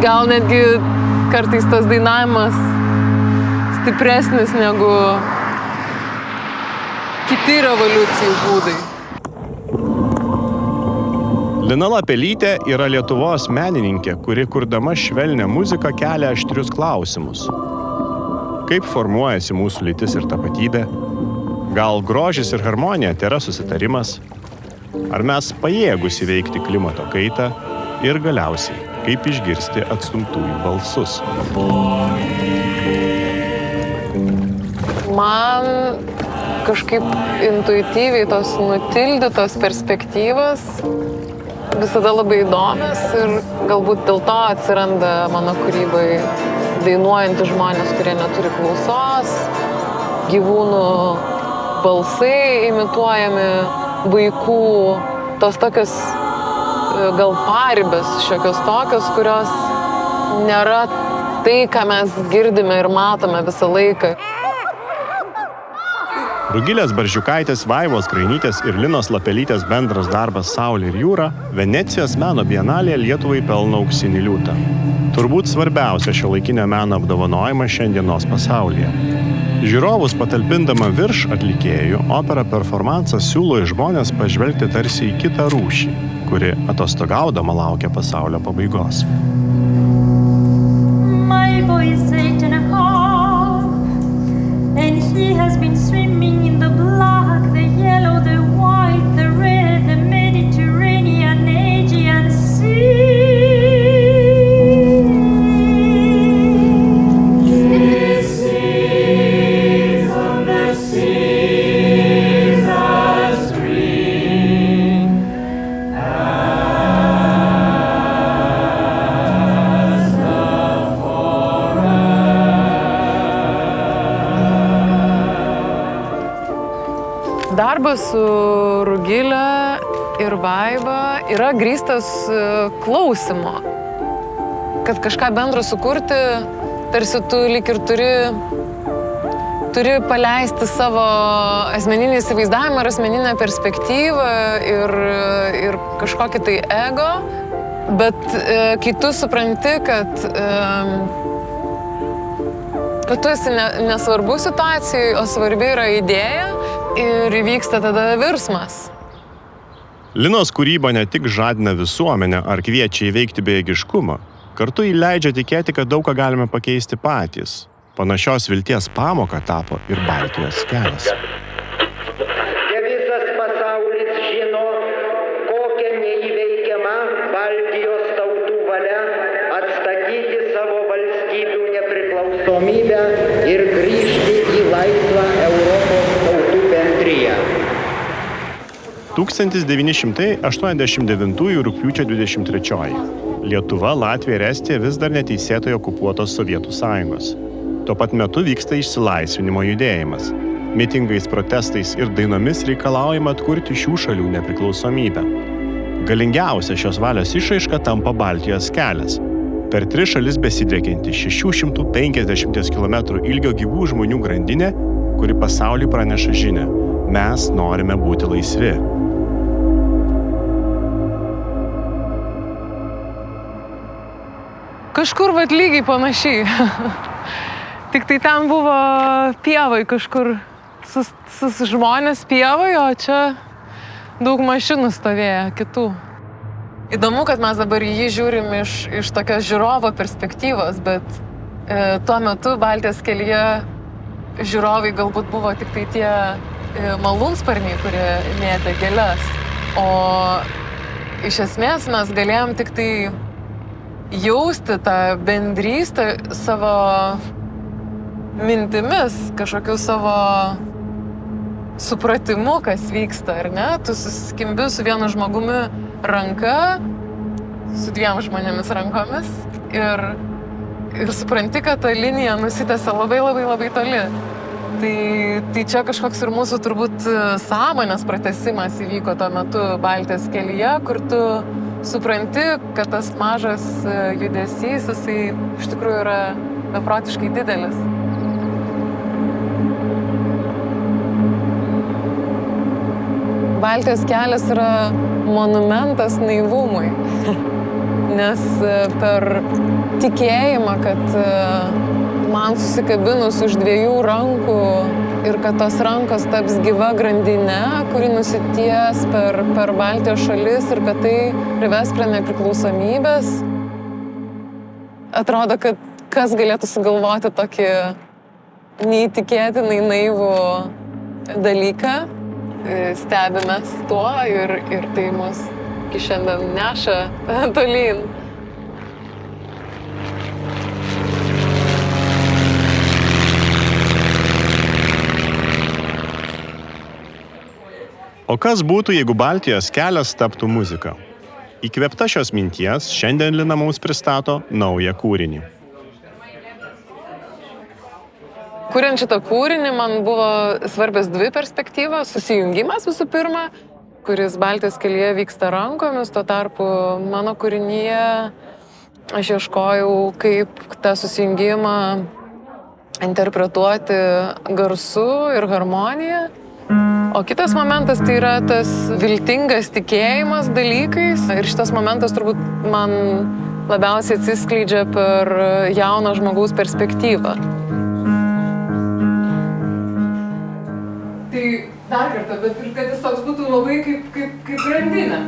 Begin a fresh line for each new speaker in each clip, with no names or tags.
gal netgi kartais tas dainavimas stipresnis negu kiti revoliucijų būdai.
Lina Lapelytė yra Lietuvos menininkė, kuri kurdama švelnią muziką kelia aštrius klausimus. Kaip formuojasi mūsų lytis ir tapatybė? Gal grožis ir harmonija tėra susitarimas? Ar mes pajėgus įveikti klimato kaitą? Ir galiausiai, kaip išgirsti atstumtųjų balsus?
Man kažkaip intuityviai tos nutildytos perspektyvos visada labai įdomios ir galbūt dėl to atsiranda mano kūrybai dainuojantys žmonės, kurie neturi klausos, gyvūnų balsai imituojami, vaikų, tos tokios gal paribės šiokios tokios, kurios nėra tai, ką mes girdime ir matome visą laiką.
Rugilės Barzdžiukaitės, Vaivos Krainytės ir Linos Lapelytės bendras darbas Saulė ir jūra Venecijos meno bienalėje Lietuvai pelno auksinį liūtą. Turbūt svarbiausia šiuolaikinio meno apdovanojimą šiandienos pasaulyje. Žiūrovus patalpindama virš atlikėjų, opera performansas siūlo į žmonės pažvelgti tarsi į kitą rūšį, kuri atostogaudama laukia pasaulio pabaigos.
My boy is 8.5 and he has been swimming in the black, the yellow, the white, the red, the Mediterranean, Aegean Sea.
Darbas su Rugile ir Vaiva yra grįstas klausymo. Kad kažką bendro sukurti, tarsi tu lyg ir turi paleisti savo asmeninį įsivaizdavimą ir asmeninę perspektyvą ir kažkokį tai ego, bet kai tu supranti, kad tu esi nesvarbu situacijai, o svarbi yra idėja, ir įvyksta tada virsmas.
Linos kūryba ne tik žadina visuomenę ar kviečia įveikti bejėgiškumą, kartu įleidžia tikėti, kad daug ką galime pakeisti patys. Panašios vilties pamoka tapo ir Baltijos kelias.
Visas pasaulis žino, kokia neįveikiama Baltijos tautų valia atstatyti savo valstybių nepriklausomybę ir grįžti į laisvą Europos tautų bendriją.
1989 rugpjūčio 23. Lietuva, Latvija ir Estija vis dar neteisėtai okupuotos Sovietų sąjungos. Tuo pat metu vyksta išsilaisvinimo judėjimas. Mitingais, protestais ir dainomis reikalaujama atkurti šių šalių nepriklausomybę. Galingiausia šios valios išraiška tampa Baltijos kelias. Per 3 šalis besidriekianti 650 km ilgio gyvų žmonių grandinė, kuri pasauliui praneša žinią. Mes norime būti laisvi.
Kažkur vat lygiai panašiai. Tik tai ten buvo pievai kažkur žmonės pievai, o čia daug mašinų stovėjo kitų. Įdomu, kad mes dabar jį žiūrim iš tokios žiūrovo perspektyvos, bet tuo metu Baltijos kelyje žiūrovai galbūt buvo tik tai tie malūnsparniai, kurie mėtė gėles. O iš esmės mes galėjom tik tai jausti tą bendrystę savo mintimis, kažkokiu savo supratimu, kas vyksta, ar ne? Tu susikimbi su vienu žmogumi ranka, su 2 žmonėmis rankomis ir supranti, kad ta linija nusitęsia labai toli. Tai čia kažkoks ir mūsų turbūt sąmonės pratęsimas įvyko tuo metu Baltijos kelyje, kur tu supranti, kad tas mažas judesys, jisai iš tikrųjų yra beprotiškai didelis. Baltijos kelias yra monumentas naivumui. Nes per tikėjimą, kad man susikabinus už 2 rankų ir kad tos rankos taps gyva grandinė, kuri nusities per Baltijos šalis ir kad tai prives prie nepriklausomybės, atrodo, kad kas galėtų sugalvoti tokį neįtikėtinai naivų dalyką. Stebimės tuo ir tai mus iki šiandien neša tolyn.
O kas būtų, jeigu Baltijos kelias taptų muzika? Įkvėpta šios minties, šiandien Lina mums pristato naują kūrinį.
Kuriant šitą kūrinį, man buvo svarbios 2 perspektyvos. Susijungimas visų pirma, kuris Baltijos kelyje vyksta rankomis, tuo tarpu mano kūrinyje aš ieškojau, kaip tą susijungimą interpretuoti garsu ir harmonija. O kitas momentas tai yra tas viltingas tikėjimas dalykais. Ir šitas momentas turbūt man labiausiai atsiskleidžia per jauno žmogaus perspektyvą. Tai dar kartą, bet ir kad jis toks būtų labai kaip grandinė.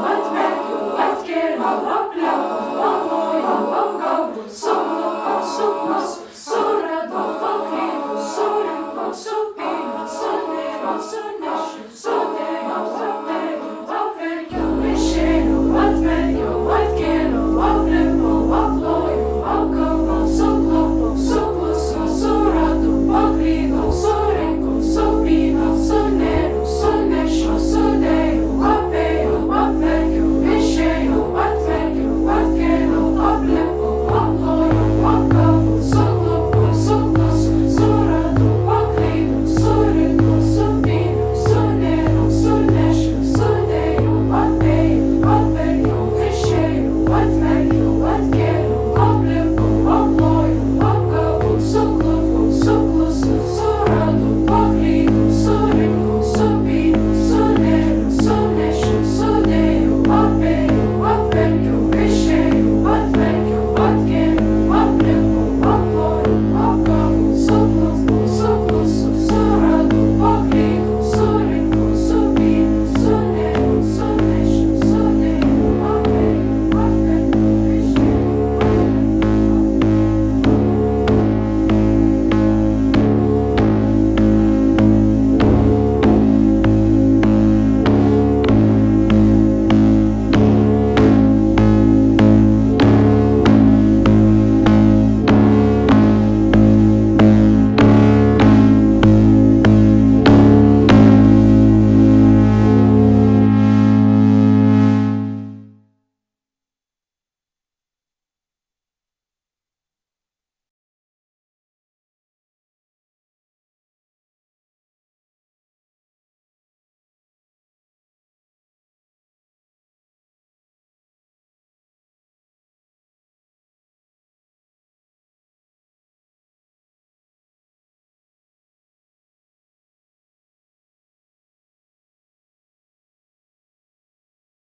matmekių atkėlė lapliau.